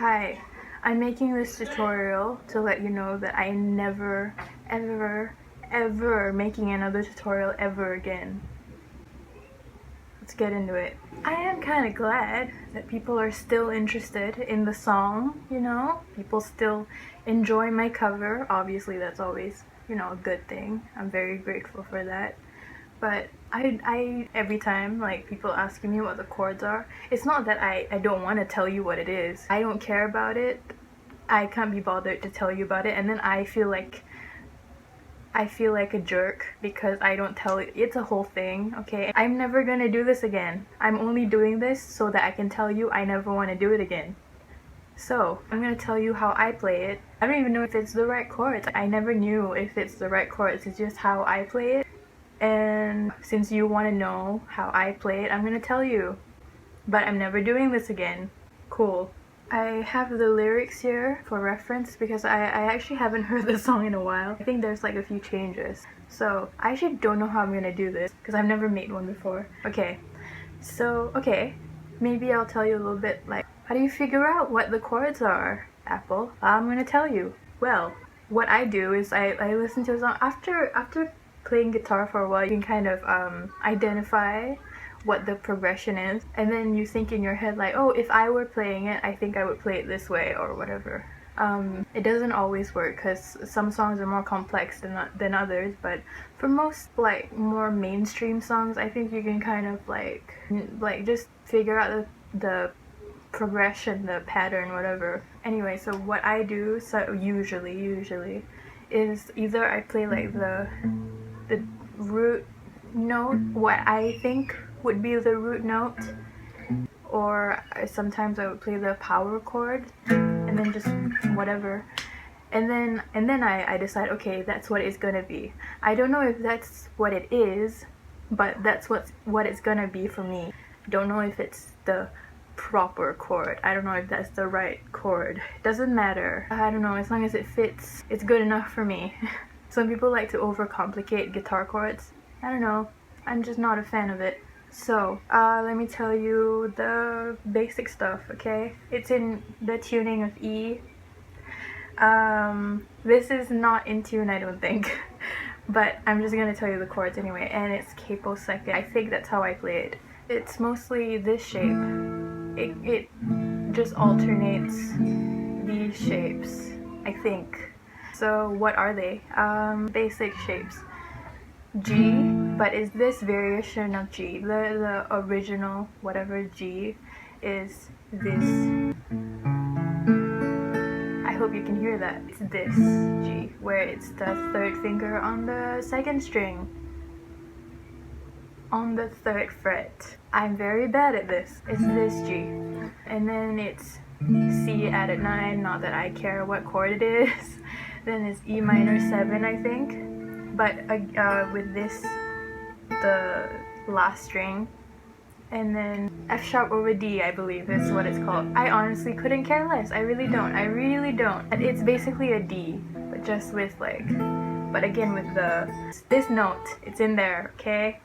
Hi, I'm making this tutorial to let you know that I never, ever making another tutorial ever again. Let's get into it. I am kind of glad that people are still interested in the song, you know? People still enjoy my cover. Obviously, that's always, a good thing. I'm very grateful for that. But I every time like people asking me what the chords are, it's not that I don't want to tell you what it is. I don't care about it. I can't be bothered to tell you about it, and then I feel like a jerk because I don't tell it. It's a whole thing, okay? I'm never gonna do this again. I'm only doing this so that I can tell you I never want to do it again. So, I'm gonna tell you how I play it. I don't even know if it's the right chords. I never knew if it's the right chords. It's just how I play it. And since you want to know how I play it, I'm gonna tell you. But I'm never doing this again. Cool. I have the lyrics here for reference because I actually haven't heard the song in a while. I think there's like a few changes. So I actually don't know how I'm gonna do this because I've never made one before. Okay, so maybe I'll tell you a little bit like, how do you figure out what the chords are, Apple? I'm gonna tell you. Well, what I do is I listen to a song after playing guitar for a while. You can kind of identify what the progression is, and then you think in your head like, oh, if I were playing it, I think I would play it this way or whatever. It doesn't always work because some songs are more complex than others, but for most like more mainstream songs, I think you can kind of like just figure out the progression, the pattern, whatever. Anyway, so what I do, so usually is either I play like the root note, what I think would be the root note, or sometimes I would play the power chord and then just whatever, and then I decide, okay, that's what it's gonna be. I don't know if that's what it is, but that's what it's gonna be for me. Don't know if it's the proper chord. I don't know if that's the right chord. Doesn't matter. I don't know, as long as it fits, it's good enough for me. Some people like to overcomplicate guitar chords. I don't know. I'm just not a fan of it. So, let me tell you the basic stuff, okay? It's in the tuning of E. This is not in tune, I don't think. But I'm just gonna tell you the chords anyway. And it's capo second. I think that's how I play it. It's mostly this shape. It just alternates these shapes, I think. So what are they? Basic shapes. G, but is this variation of G. The original, whatever G, is this. I hope you can hear that. It's this G, where it's the third finger on the second string, on the third fret. I'm very bad at this. It's this G. And then it's C added 9, not that I care what chord it is. Then it's E minor 7, I think. But with this, the last string. And then F sharp over D, I believe is what it's called. I honestly couldn't care less. I really don't. It's basically a D, but just with like, but again with this note, it's in there, okay?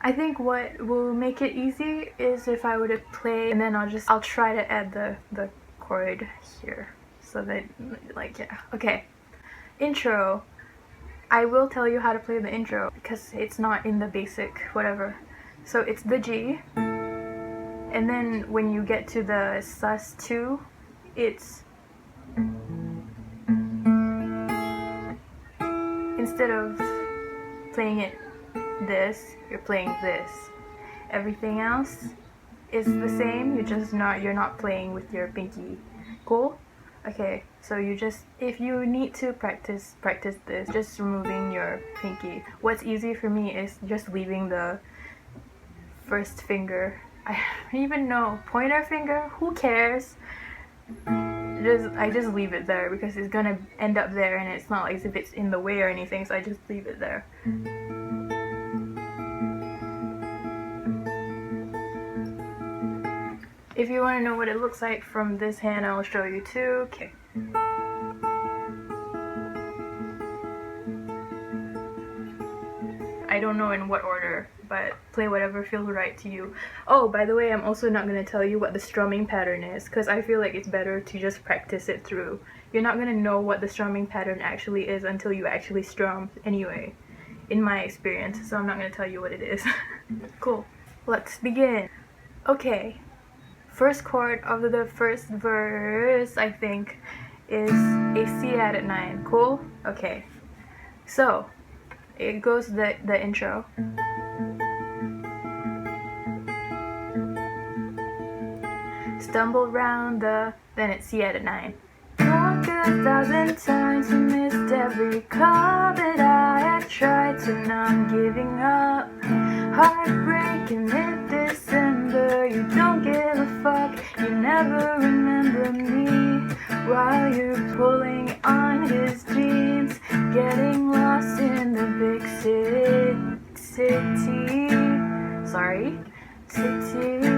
I think what will make it easy is if I were to play, and then I'll try to add the chord here, so that, like, yeah. Okay, intro. I will tell you how to play the intro because it's not in the basic whatever. So it's the G, and then when you get to the sus2, it's, instead of playing it this, you're playing this. Everything else is the same, you're not playing with your pinky. Cool? Okay, so if you need to practice this, just removing your pinky. What's easy for me is just leaving the first finger. I don't even know, pointer finger? Who cares? I just leave it there because it's gonna end up there, and it's not like as if it's in the way or anything, so I just leave it there. If you want to know what it looks like from this hand, I'll show you too. Okay. I don't know in what order but play whatever feels right to you. Oh, by the way, I'm also not going to tell you what the strumming pattern is, because I feel like it's better to just practice it through. You're not going to know what the strumming pattern actually is until you actually strum anyway, in my experience, so I'm not going to tell you what it is. Cool, let's begin. Okay, first chord of the first verse, I think, is a C added 9. Cool? Okay, so it goes the intro. Stumble round the, then it's C added 9. Walk 1,000 times and missed every call that I had tried to. Now I'm giving up. Heartbreaking mid-December. You don't give a fuck. You never remember me while you're pulling on his jeans, getting lost in the big city. Sorry, city.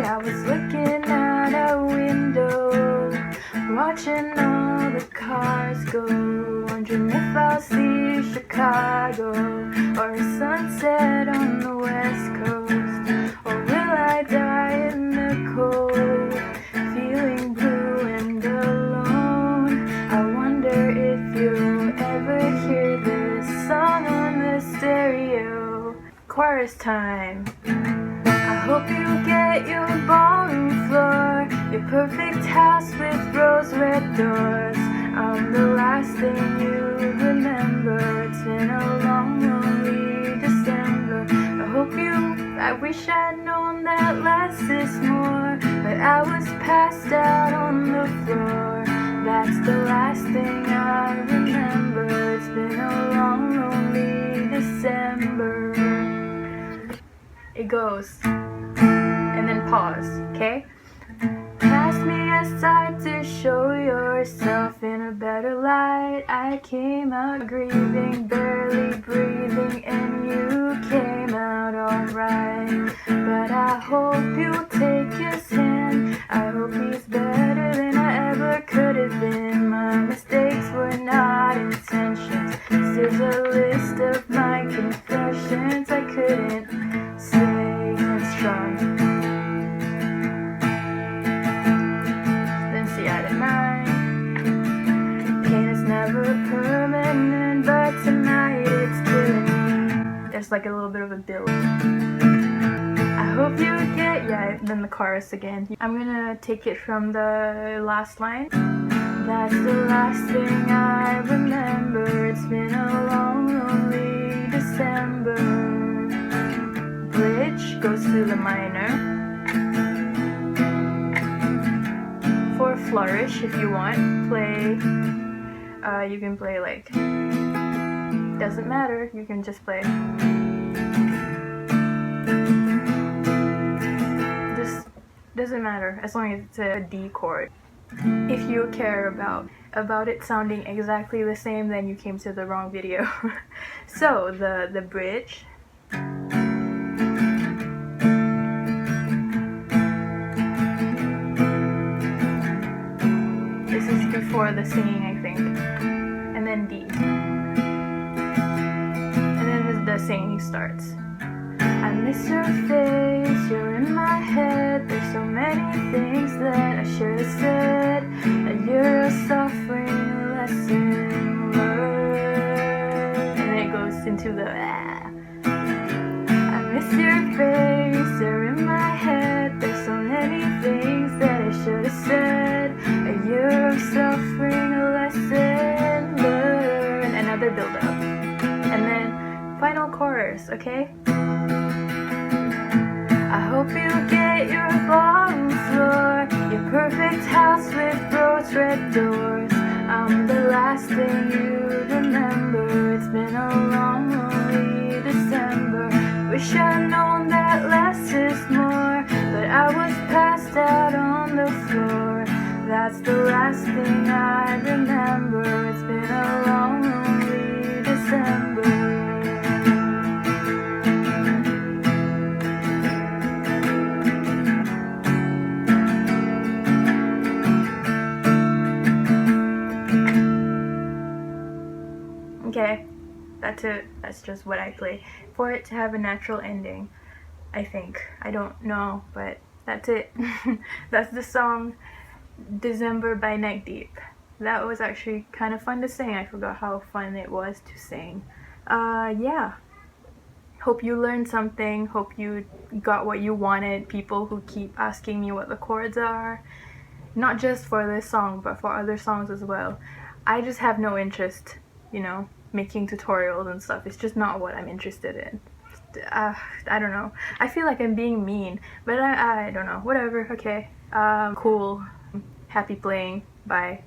I was looking out a window, watching all the cars go, wondering if I'll see Chicago or a sunset on the West Coast, or will I die in the cold, feeling blue and alone. I wonder if you'll ever hear this song on the stereo. Chorus time. I hope you get your ballroom floor, your perfect house with rose red doors. I'm the last thing you remember. It's been a long, lonely December. I wish I'd known that less is more, but I was passed out on the floor. That's the last thing I remember. It's been a long, lonely December. It goes, and then pause, okay? Pass me aside to show yourself in a better light. I came out grieving, barely breathing, and you came out alright. But I hope you'll take his hand. I hope he's better than I ever could have been. My mistakes were not intentions. This is a list of my confessions I couldn't say and strong. Then C added 9. Pain is never permanent, but tonight it's killing me. There's like a little bit of a build. I hope you get, yeah, then the chorus again. I'm gonna take it from the last line. That's the last thing I remember. It's been a long, lonely December. Bridge goes to the minor. For flourish, if you want, play, you can play like, doesn't matter, you can just play. Just doesn't matter, as long as it's a D chord. If you care about it sounding exactly the same, then you came to the wrong video. So the bridge. This is before the singing, I think. And then D. And then the singing starts. I miss your face, you're in my head. There's so many things that I should have said, and you're suffering a lesson learned. And then it goes into the I miss your face, you're in my head. There's so many things that I should have said, and you're suffering a lesson learned. Another build up. And then final chorus, okay? I hope you get your ballroom floor, your perfect house with rose red doors. I'm the last thing you remember. It's been a long, lonely December. Wish I'd known that less is more, but I was passed out on the floor. That's the last thing I remember. It's been a long, lonely December. Okay, that's it. That's just what I play for it to have a natural ending, I think. I don't know, but that's it. That's the song December by Neck Deep. That was actually kind of fun to sing. I forgot how fun it was to sing. Yeah. Hope you learned something. Hope you got what you wanted. People who keep asking me what the chords are. Not just for this song, but for other songs as well. I just have no interest, you know, making tutorials and stuff. It's just not what I'm interested in. I don't know. I feel like I'm being mean, but I don't know. Whatever. Okay. Cool. Happy playing. Bye.